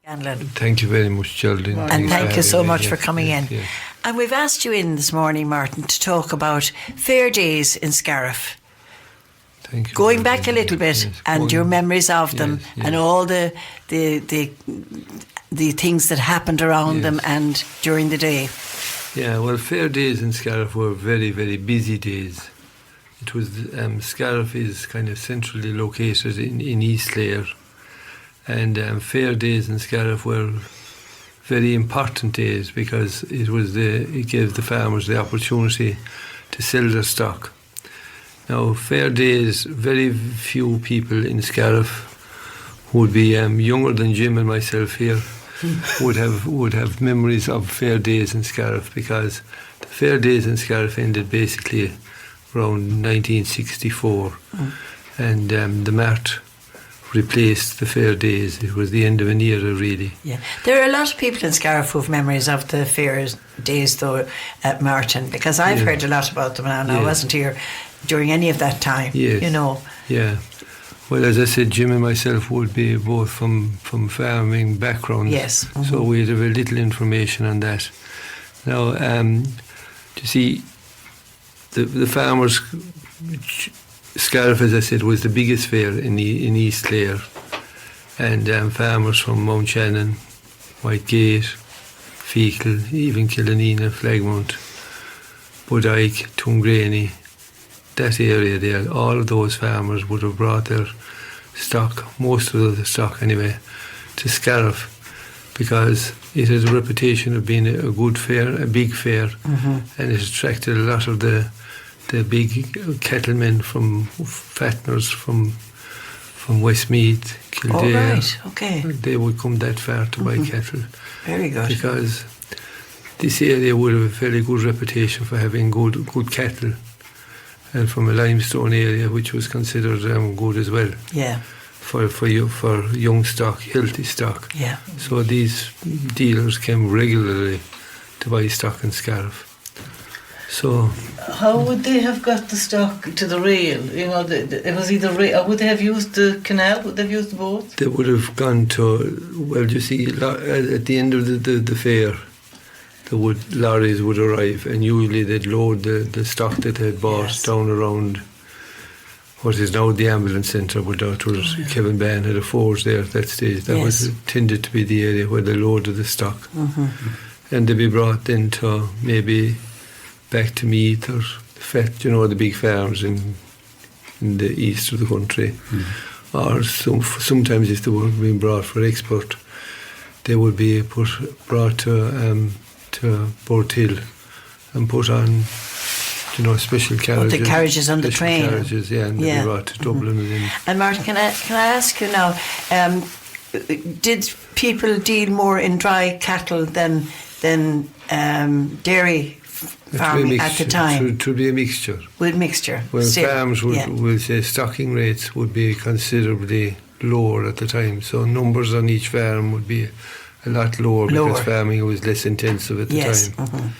Scanlon. Thank you very much, Geraldine. And thank you so much for coming in. Yes. And we've asked you in this morning, Martin, to talk about fair days in Scariff. Thank you. Going back a little bit, Yes. and your memories of them, Yes. and all the things that happened around them and during the day. Yeah, well, fair days in Scariff were very, very busy days. It was Scariff is kind of centrally located in East Clare, and fair days in Scariff were very important days because it gave the farmers the opportunity to sell their stock. Now, fair days, very few people in Scariff who would be younger than Jim and myself here would have memories of fair days in Scariff, because the fair days in Scariff ended basically around 1964, and the Mart replaced the fair days. It was the end of an era, really. Yeah, there are a lot of people in Scariff who have memories of the fair days, though, at Martin, because I've heard a lot about them, and I wasn't here during any of that time. Yes. You know. Yeah. Well, as I said, Jim and myself would be both from farming backgrounds. Yes. So we'd have a little information on that. Now, you see, the farmers, Scariff, as I said, was the biggest fair in East Clare, and farmers from Mount Shannon, Whitegate, Fecal, even Killanena, Flagmount, Bodyke, Tungraney, that area there, all of those farmers would have brought their stock, most of the stock anyway, to Scariff, because it had a reputation of being a good fair, a big fair, and it attracted a lot of the big cattlemen from fatteners from Westmeath, Kildare. Oh, right, okay. They would come that far to buy cattle. Very good. Because this area would have a very good reputation for having good cattle, and from a limestone area which was considered good as well. Yeah. For young stock, healthy stock. Yeah. So these dealers came regularly to buy stock in Scariff. So how would they have got the stock to the rail? You know, it was either rail, or would they have used the canal? Would they have used the boat? they would have gone to, well, you see, at the end of the fair, lorries would arrive, and usually they'd load the stock that they had bought down around what is now the ambulance centre, but that was Kevin Bann had a forge there at that stage. That was tended to be the area where they loaded the stock. And they'd be brought then to maybe back to Meath or the big farms in the east of the country. Or sometimes if they were being brought for export, they would be brought to Borthill and put on, special carriages. The carriages on the train. Carriages, and they'd be brought to Dublin. And Martin, can I ask you now, did people deal more in dry cattle than dairy farming at the time? To be a mixture. With mixture. Well, farms would say stocking rates would be considerably lower at the time, so numbers on each farm would be a lot lower. Because farming was less intensive at the time.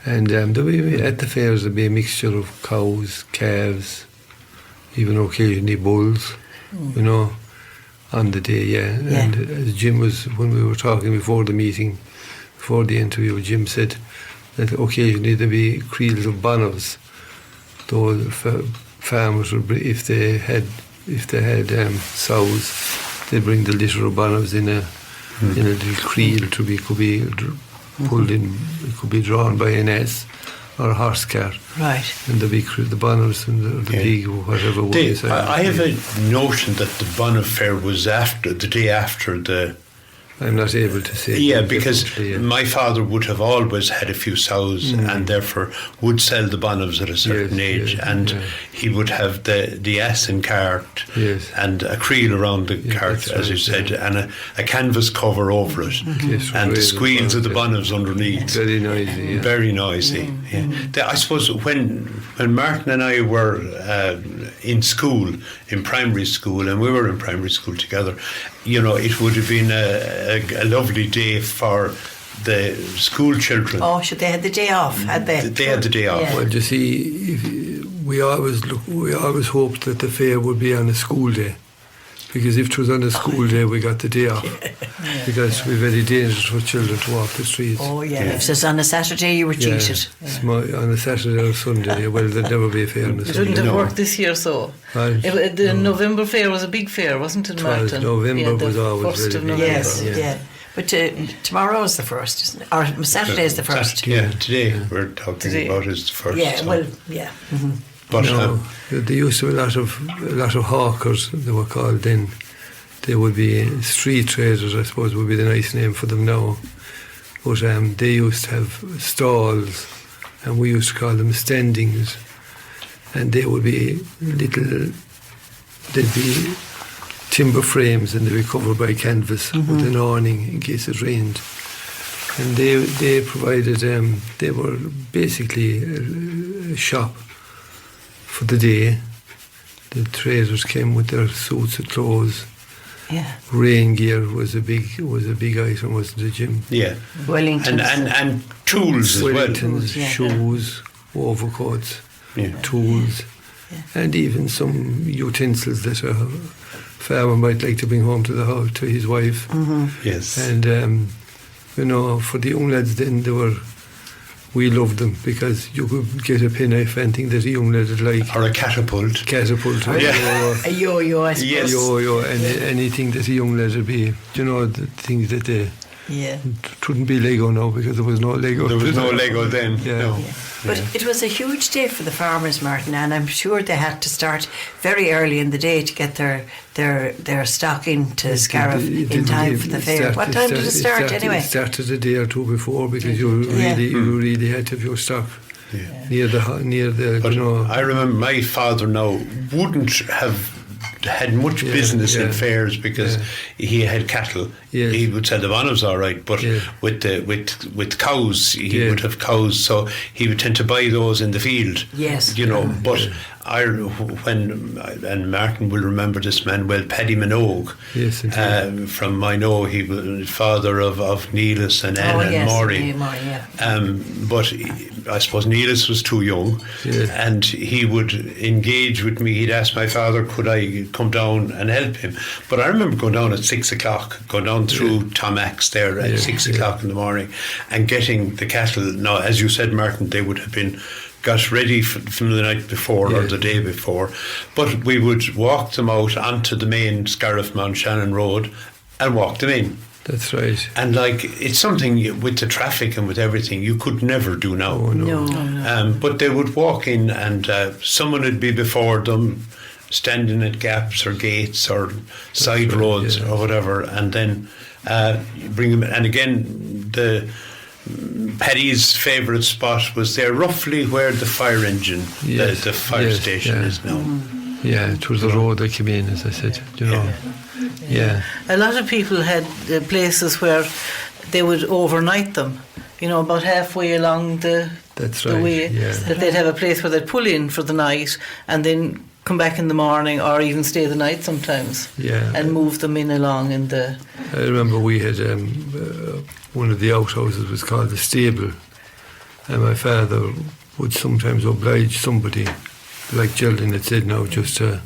And at the fairs there'd be a mixture of cows, calves, even occasionally bulls, on the day, And as Jim was, when we were talking before the meeting, before the interview, Jim said that occasionally there'd be creels of bonnows. Though farmers would, if they had sows, they'd bring the litter of bonnows in a little creel could be pulled in. It could be drawn by an ass or a horse cart. Right. And the bonnows and the pig or whatever. I have a notion that the bonnet fair was the day after the. I'm not able to say. Yeah, because my father would have always had a few sows and therefore would sell the bonnets at a certain age, and he would have the ass and cart and a creel around the cart, as you said, and a canvas cover over it, and the squeals of the bonnets underneath. Very noisy. Very noisy. I suppose when Martin and I were in school, in primary school, and we were in primary school together, it would have been a lovely day for the school children. Oh, should they had the day off? Had they? They had the day off. Well, you see, we always hoped that the fair would be on a school day, because if it was on a school day, we got the day off. because it would be very dangerous for children to walk the streets. Oh yeah. If it's on a Saturday, you were cheated. On a Saturday or Sunday, well, there'd never be a fair on a It Sunday. wouldn't have worked this year, so. The November fair was a big fair, wasn't it, Martin? November was always 1st of very big. November. Yes, yeah. But tomorrow is the 1st, isn't it? Or Saturday is the 1st. Yeah, today we're talking about is the 1st. Yeah, so. well, yeah. Mm-hmm. But there used to be a lot of hawkers, they were called then. They would be street traders, I suppose would be the nice name for them now. But they used to have stalls, and we used to call them standings. And they would be they'd be timber frames, and they'd be covered by canvas with an awning in case it rained. And they provided, they were basically a shop for the day. The traders came with their suits of clothes. Yeah. Rain gear was a big item, wasn't it, Jim? yeah, Wellingtons. and tools as well. Wellingtons, yeah. shoes, overcoats, Yeah. tools, and even some utensils that a farmer might like to bring home to the house to his wife. Yes. And for the young lads then, we loved them because you could get a penknife, anything that a young lad would like. Or a catapult. Or Yeah. A yo-yo, I suppose. Yes. yo-yo, anything that a young lad would be. The things that they Yeah. couldn't be Lego now because there was no Lego. There was no Lego then. Yeah. No. Yeah. But it was a huge day for the farmers, Martin, and I'm sure they had to start very early in the day to get their stock into Scariff in time for the fair. What time did it start anyway? It started a day or two before because you really had to have your stock near the But I remember my father now wouldn't have had much business in fairs because he had cattle. Yes. He would sell the bonobs all right, but with cows, he would have cows, so he would tend to buy those in the field. Yes. But and Martin will remember this man well, Paddy Minogue. Yes, indeed. From I know he was father of Neelis and Anne and Maury. But I suppose Neelis was too young, and he would engage with me. He'd ask my father, could I come down and help him? But I remember going down at 6 o'clock, going down through Tom Axe there at 6 o'clock in the morning, and getting the cattle. Now, as you said, Martin, they would have been got ready from the night before or the day before, but we would walk them out onto the main Scariff Mount Shannon Road and walk them in. That's right. And it's something with the traffic and with everything you could never do now. Oh, no. But they would walk in, and someone would be before them, standing at gaps or gates or side roads or whatever, and then bring them in. And again, Paddy's favourite spot was there, roughly where the fire engine, the fire station is now. Yeah, it was the road that came in, as I said, Yeah. A lot of people had places where they would overnight them, about halfway along the way. Yeah. That they'd have a place where they'd pull in for the night and then come back in the morning, or even stay the night sometimes. Yeah. And move them in along in the. I remember we had one of the outhouses was called the stable, and my father would sometimes oblige somebody, like Geraldine had said now, just to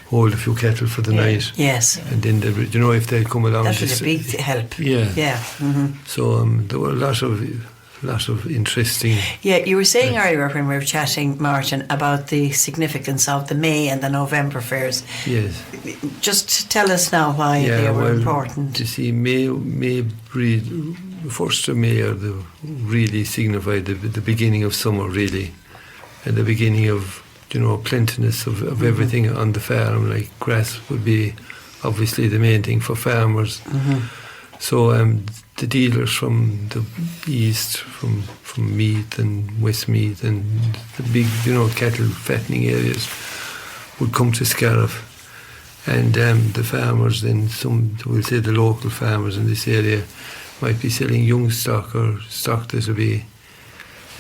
hold a few cattle for the night. Yes. And then they, if they'd come along, that was a big help. Yeah. Yeah. Mm-hmm. So there were a lot of interesting. Yeah, you were saying earlier when we were chatting, Martin, about the significance of the May and the November fairs. Yes. Just tell us now why they were important. You see, May breed. 1st of May really signified the beginning of summer, really, and the beginning of plentiness of everything on the farm. Like grass would be obviously the main thing for farmers. Mm-hmm. So the dealers from the east, from Meath and West Meath and the big cattle fattening areas would come to Scariff, and the farmers then, we'll say the local farmers in this area, might be selling young stock or stock that will be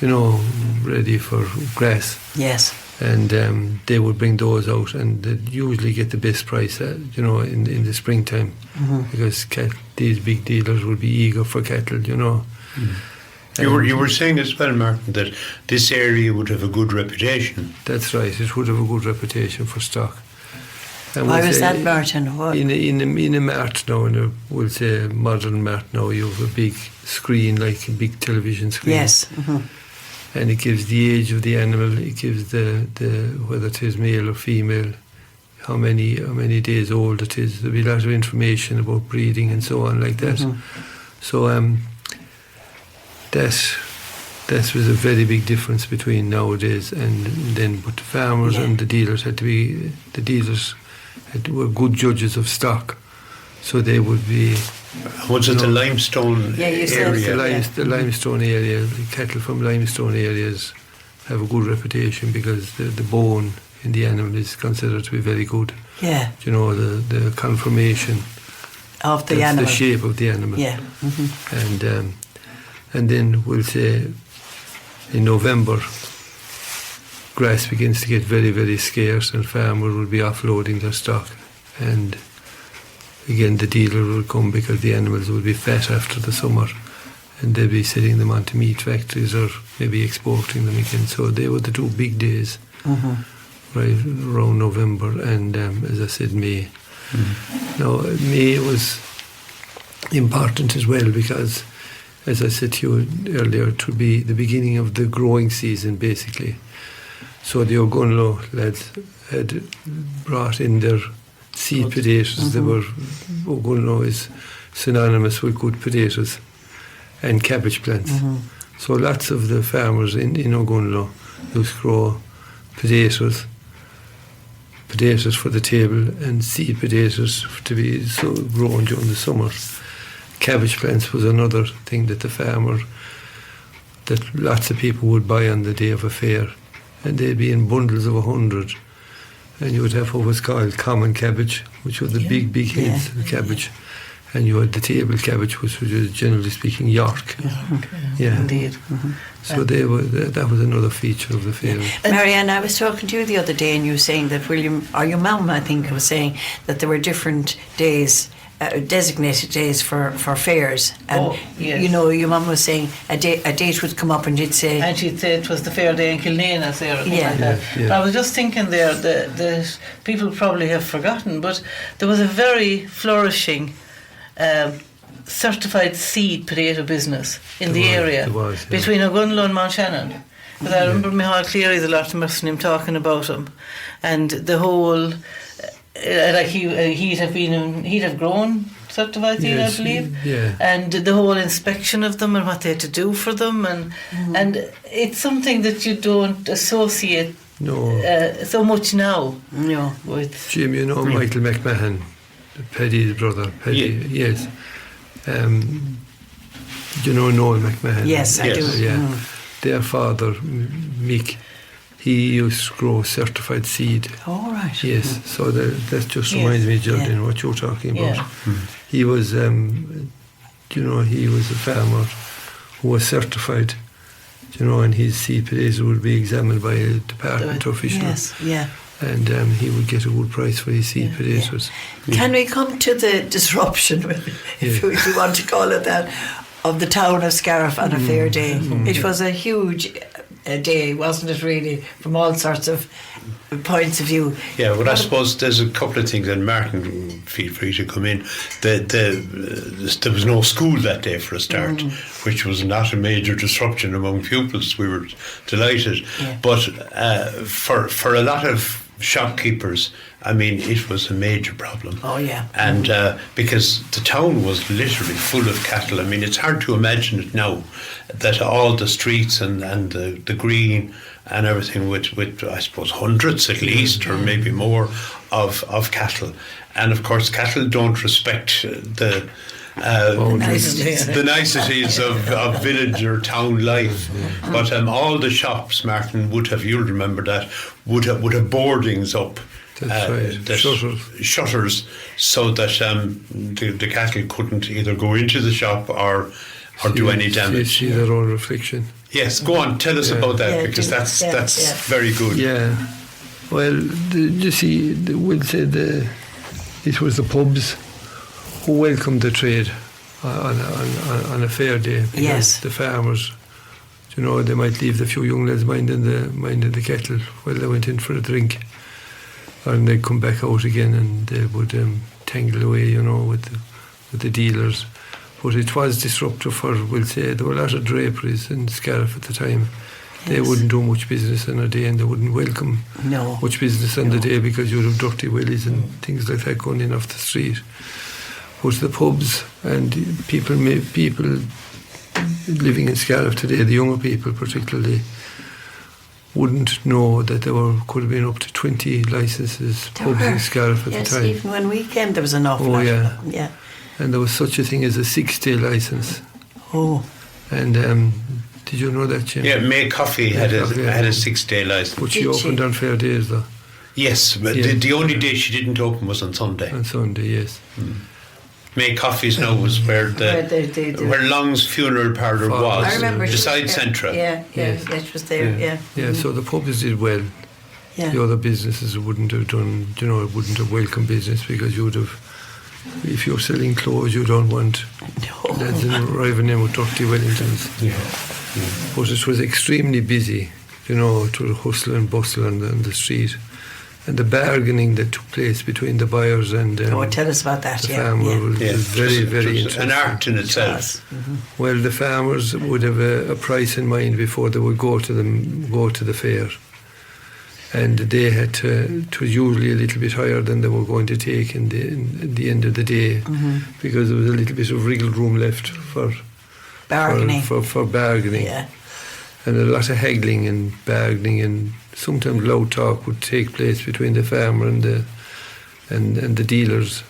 ready for grass. Yes. And they would bring those out, and they'd usually get the best price, in the springtime, because these big dealers would be eager for cattle, You were saying as well, Martin, that this area would have a good reputation. That's right. It would have a good reputation for stock, And Why we'll was say that, Martin? What? In a mart now, we'll say modern mart now, you have a big screen, like a big television screen. Yes. And it gives the age of the animal, it gives the whether it is male or female, how many days old it is. There'll be a lot of information about breeding and so on like that. So that was a very big difference between nowadays and then. But the farmers and the dealers were good judges of stock, so they would be. Was it the limestone you said area? The limestone area, the cattle from limestone areas have a good reputation because the bone in the animal is considered to be very good. Yeah. You know, the conformation Of the animal. the shape of the animal. Yeah. And then we'll say in November, grass begins to get very, very scarce and farmers will be offloading their stock. And again, the dealer will come because the animals will be fat after the summer and they'll be selling them onto meat factories or maybe exporting them again. So they were the two big days, right around November and, as I said, May. Now, May was important as well because, as I said to you earlier, it would be the beginning of the growing season, basically. So the Ogunlo lads had brought in their seed potatoes. They were, Ogunlo is synonymous with good potatoes and cabbage plants. So lots of the farmers in Ogunlo used to grow potatoes for the table and seed potatoes to be so grown during the summer. Cabbage plants was another thing that that lots of people would buy on the day of a fair, and they'd be in bundles of 100, and you would have what was called common cabbage, which was the big heads of the cabbage, and you had the table cabbage, which was generally speaking York. Indeed. So that was another feature of the fair. Marianne, I was talking to you the other day and you were saying that William, or your mum I think was saying that there were different days, designated days for fairs, and you know, your mum was saying a date would come up and she'd say it was the fair day in Kilnane, as there. But I was just thinking there, the people probably have forgotten, but there was a very flourishing certified seed potato business in the area between Ogunlo and Mount Shannon. Because I remember Michael Cleary, the lot of him talking about him, and the whole. Like he'd have grown certified seed, I believe, and the whole inspection of them and what they had to do for them, and it's something that you don't associate so much now. No, with Jim, you know Michael McMahon, Paddy's brother, yes. You know Noel McMahon? Yes, I do. Yeah, their father, Mick. He used to grow certified seed. Oh, right. Yes, so that just reminds me, Geraldine, what you're talking about. He was, he was a farmer who was certified, and his seed potatoes would be examined by a department official. Yes, And he would get a good price for his seed potatoes. Can we come to the disruption, if you want to call it that, of the town of Scariff on a fair day? It was a huge day, wasn't it, really, from all sorts of points of view? Yeah, well, I suppose there's a couple of things, and Martin, feel free to come in. There was no school that day for a start, which was not a major disruption among pupils. We were delighted. But for a lot of shopkeepers, I mean, it was a major problem. Oh, yeah. And because the town was literally full of cattle. I mean, it's hard to imagine it now, that all the streets and the green and everything with I suppose hundreds at least, or maybe more, of cattle. And of course, cattle don't respect the niceties of village or town life. But all the shops, Martin, you'll remember that, would have boardings up. Shutters, so that the cattle couldn't either go into the shop or do any damage. See their own reflection. Yes, go on, tell us about that, because that's very good. Yeah, well, you see, we'll say it was the pubs who welcomed the trade on a fair day. Because the farmers, they might leave the few young lads minding the kettle while they went in for a drink. and they'd come back out again, and they would tangle away, with the dealers. But it was disruptive for, we'll say, there were a lot of draperies in Scariff at the time. They wouldn't do much business on a day, and they wouldn't welcome much business on the day, because you'd have dirty willies and things like that going in off the street. But the pubs and people living in Scariff today, the younger people particularly, wouldn't know that there could have been up to 20 licenses pubs in Scariff at the time. Yes, even when we came, there was an awful lot. Yeah. And there was such a thing as a 6-day license. Oh. And did you know that, Jim? Yeah, May Coffee had a 6-day license. But she opened on fair days, though. Yes, but the only day she didn't open was on Sunday. On Sunday, yes. May Coffee's now was where where Long's funeral parlour was. I remember beside Centra. It was there. Yeah, so the pubs did well. Yeah. The other businesses wouldn't have done, wouldn't have welcomed business, because you would have, if you're selling clothes, you don't want lads arriving in with dirty Wellingtons. But it was extremely busy, it was hustle and bustle on the street. And the bargaining that took place between the buyers and tell us about that. The farmer was very, very interesting. An art in itself. Well, the farmers would have a price in mind before they would go to the fair, and they had to. It was usually a little bit higher than they were going to take in the end of the day, because there was a little bit of wriggle room left for bargaining. For bargaining. Yeah. And a lot of haggling and bargaining, and sometimes loud talk would take place between the farmer and the dealers.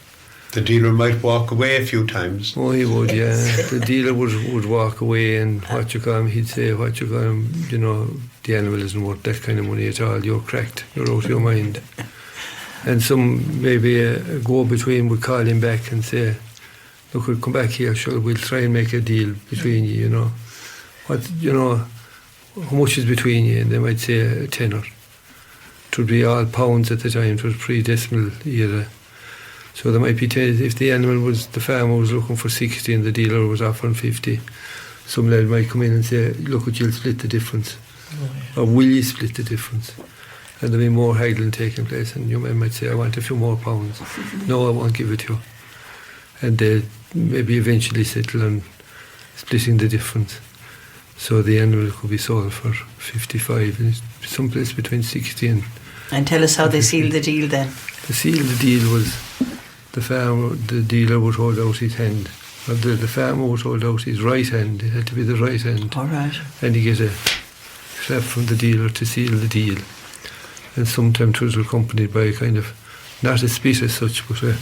The dealer might walk away a few times. Oh, he would, yeah. The dealer would walk away, and he'd say, the animal isn't worth that kind of money at all. You're cracked. You're out of your mind. And some, maybe a go-between would call him back and say, look, we'll come back here, sure, we'll try and make a deal between you, how much is between you? And they might say a tenner. It would be all pounds at the time. It was pre-decimal era. So there might be 10. If the farmer was looking for 60 and the dealer was offering 50, some lad might come in and say, look, you'll split the difference. Or will you split the difference? And there'll be more haggling taking place, and your man might say, I want a few more pounds. No, I won't give it to you. And they maybe eventually settle on splitting the difference. So the animal could be sold for 55, and it's someplace between 60 and... And tell us how they sealed the deal then. The seal of the deal was the dealer would hold out his hand. Or the farmer would hold out his right hand. It had to be the right hand. All right. And he get a clap from the dealer to seal the deal. And sometimes it was accompanied by a kind of, not a spit as such, but a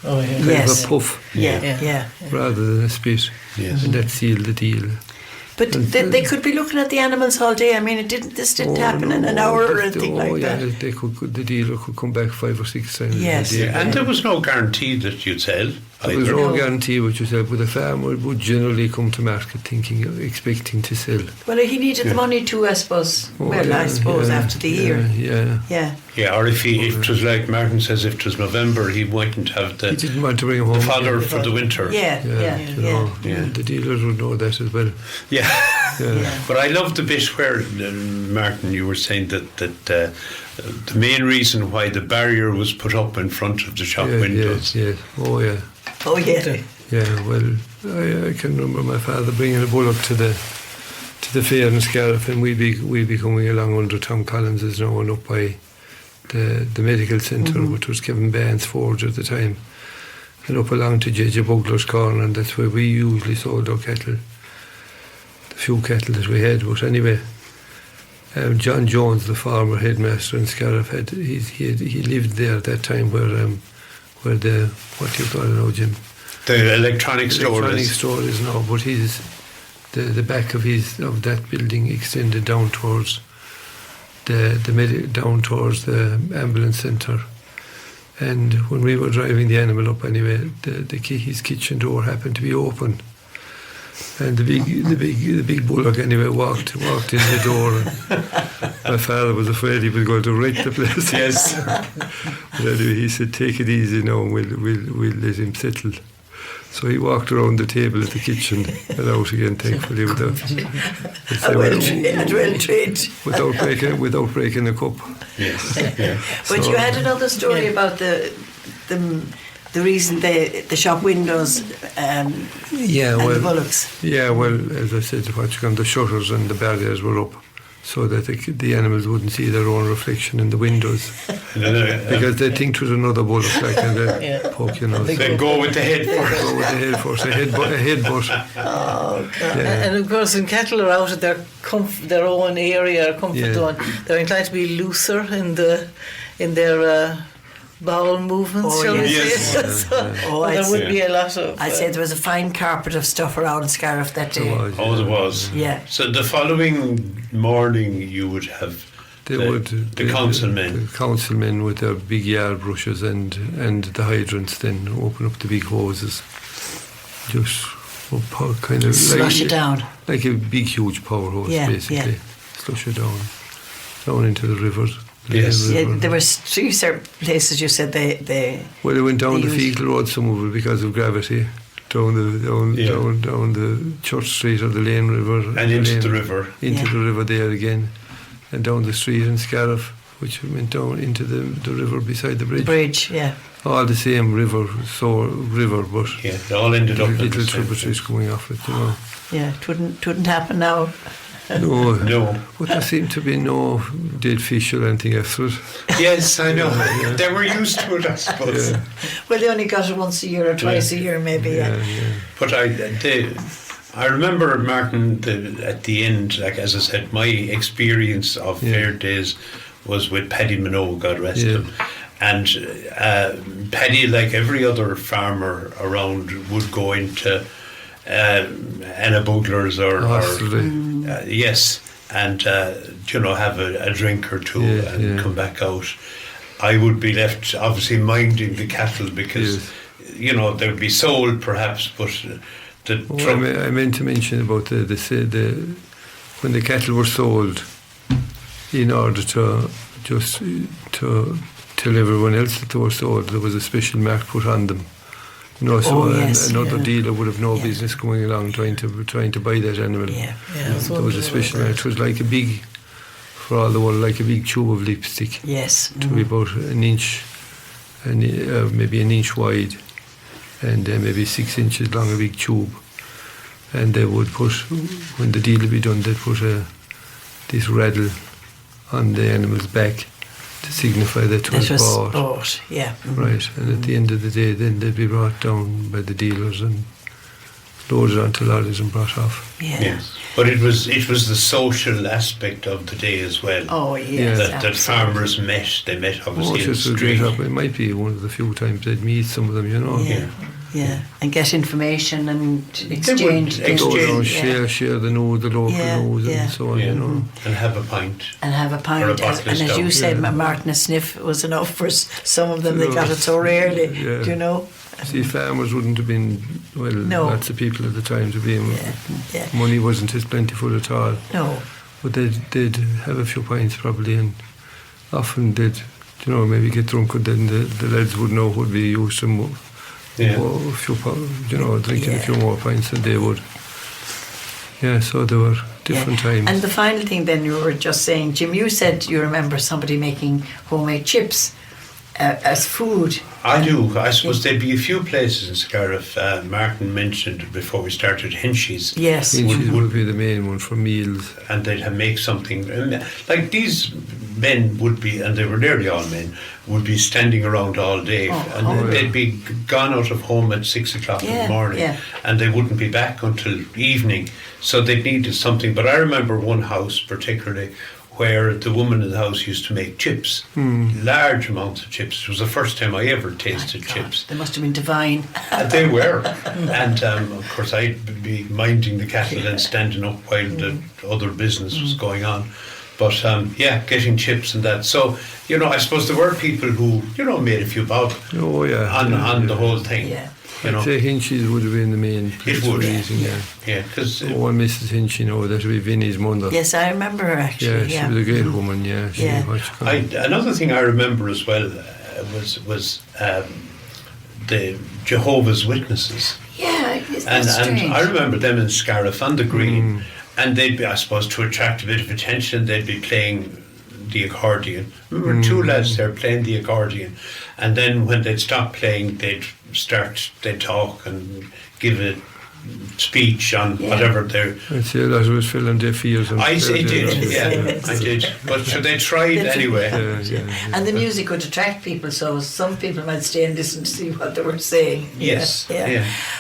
kind of a puff. Yeah. Rather than a spit. Yes. And that sealed the deal. But they could be looking at the animals all day. I mean, this didn't happen in an hour or anything like that. The dealer could come back 5 or 6 times. Yes. A day. And there was no guarantee that you'd sell. There was no guarantee what you sell, but the farmer would generally come to market expecting to sell. Well, he needed the money too, I suppose. I suppose after the year. Yeah, or if it was like Martin says, if it was November, he mightn't have he didn't want to bring him home. The fodder for the winter. The dealers would know that as well. Yeah. But I love the bit where, Martin, you were saying that the main reason why the barrier was put up in front of the shop windows. Yes. Oh yeah. Yeah, well, I can remember my father bringing a bullock to the fair in Scariff, and we'd be coming along under Tom Collins's now and up by the medical centre, which was Kevin Bain's forge at the time, and up along to JJ Bugler's corner, and that's where we usually sold our cattle, the few cattle that we had. But anyway, John Jones, the former headmaster in Scariff, he lived there at that time where the, what do you call it now, Jim? The electronic store is now, but the back of that building extended down towards the ambulance centre. And when we were driving the animal up anyway, his kitchen door happened to be open. And the big bullock anyway walked in the door, and my father was afraid he was going to wreck the place. Yes. But anyway, he said, "Take it easy now, and we'll let him settle." So he walked around the table at the kitchen and out again, thankfully, well trained. without breaking a cup. Yes. Yeah. But you had another story about the reason the shop windows and the bullocks. Yeah, well, as I said, the shutters and the barriers were up, so that the animals wouldn't see their own reflection in the windows. Because they think it was another bullock, like, and they poke, They go with the head first. Go with the head first, a headbutt. Oh, God. Yeah. And of course, when cattle are out of their own area or comfort zone, they're inclined to be looser in their bowel movements, shall we say. So there would be a lot of... I'd say there was a fine carpet of stuff around Scariff that day. There was. Yeah. So the following morning you would have the councilmen. The councilmen with their big yard brushes and the hydrants then open up the big hoses. Just kind of slush it down. Like a big huge power hose, basically. Yeah. Slush it down into the rivers. Yes. There were three certain places you said they well, they went down the Fecal Road, some of it because of gravity, down the Church Street or the Lane River, and into the river, the river there again, and down the street in Scariff, which went down into the river beside the bridge. The bridge, yeah. All the same river, but it all ended up little tributaries coming off it, Yeah, it wouldn't happen now. No. But there seemed to be no dead fish or anything after it. Yes, I know. They were used to it, I suppose. Yeah. Well, they only got it once a year or twice a year, maybe. Yeah. But I remember, Martin, at the end, like as I said, my experience of fair days was with Paddy Minogue, God rest him. And Paddy, like every other farmer around, would go into Anna Bugler's or and have a drink or two and come back out. I would be left obviously minding the cattle because they would be sold perhaps, but I meant to mention about the when the cattle were sold, in order to tell everyone else that they were sold, there was a special mark put on them. Another dealer would have no business going along trying to buy that animal. There was a special mark. It was like a big, for all the world, like a big tube of lipstick. Yes. To be about an inch, and maybe an inch wide, and maybe 6 inches long, a big tube. And they would put, when the deal would be done, they'd put this rattle on the animal's back to signify that it was bought. Yeah. Right, and at the end of the day, then they'd be brought down by the dealers and loaded onto lorries and brought off. Yeah. Yes. But it was the social aspect of the day as well. Oh, yes. That farmers met. They met obviously in the street. It might be one of the few times they'd meet some of them, Yeah, and get information and exchange. Share the news, the local news, and so on, And have a pint. And as you said, Martin, a sniff was enough for some of them. They got it so rarely, See, farmers wouldn't have been, lots of people at the time to be, money wasn't as plentiful at all. No. But they'd have a few pints probably, and often they'd, maybe get drunk, and then the lads would know who'd be used to more. A few, drinking a few more pints than they would. Yeah, so there were different times. And the final thing then, you were just saying, Jim, you said you remember somebody making homemade chips as food. I do. I suppose there'd be a few places in Scariff. Martin mentioned before we started Hinchy's. Yes. Hinchy's would be the main one for meals. And they'd make something. Like these men would be, and they were nearly all men, would be standing around all day. They'd be gone out of home at 6 o'clock in the morning. And they wouldn't be back until evening. So they needed something. But I remember one house particularly where the woman in the house used to make chips, large amounts of chips. It was the first time I ever tasted chips. They must have been divine. They were. And of course I'd be minding the cattle and standing up while the other business was going on. But getting chips and that. So, I suppose there were people who, made a few bob on the whole thing. Yeah. I'd say Hinchy's would have been the main place. It would, because one Mrs. Hinchy, that would be Vinnie's mother. Yes, I remember her actually. Yeah, she was a great woman. Another thing I remember as well was the Jehovah's Witnesses. Yeah, Isn't that strange? And I remember them in Scariff on the green, and they'd be, I suppose, to attract a bit of attention, they'd be playing the accordion. Remember two lads there playing the accordion, and then when they'd stop playing, they'd talk and give a speech on whatever they're. I'd say that was filling their fears. I did. But so they tried anyway. And the music would attract people, so some people might stay and listen to see what they were saying. Yes.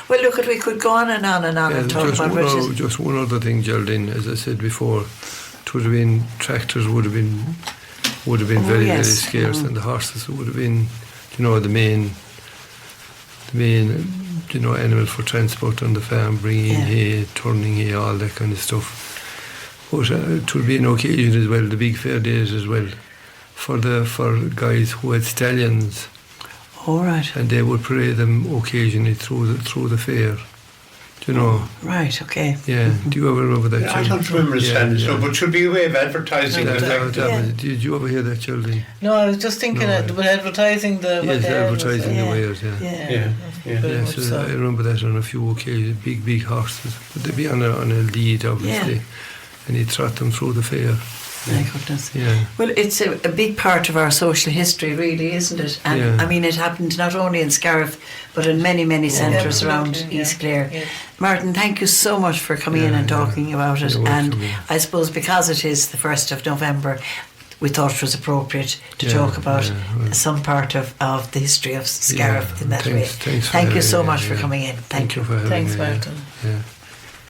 Well, look, we could go on and on and on and talk about Richard. Just one other thing, Geraldine, as I said before, it would have been tractors would have been very, very scarce, and the horses would have been, the main animal for transport on the farm, bringing in hay, turning hay, all that kind of stuff. But it would be an occasion as well, the big fair days as well, for guys who had stallions. All right. And they would parade them occasionally through the fair. Right, okay. Yeah. Do you ever remember that? I don't remember stallions, but it should be a way of advertising the fact. Did you ever hear that, Geraldine? No, I was just thinking about advertising the. Yes, advertising the wares. Yeah. So I remember that on a few occasions. Big horses, but they'd be on a lead, obviously, and he'd trot them through the fair. My goodness. Yeah. Well, it's a big part of our social history, really, isn't it? And I mean, it happened not only in Scariff, but in many centres around East Clare. Yeah. Martin, thank you so much for coming in and talking about it. And I suppose because it is the 1st of November, we thought it was appropriate to talk about some part of the history of Scariff in that way. Thank you so much for coming in. Thank you. For having Thanks, Martin. Yeah.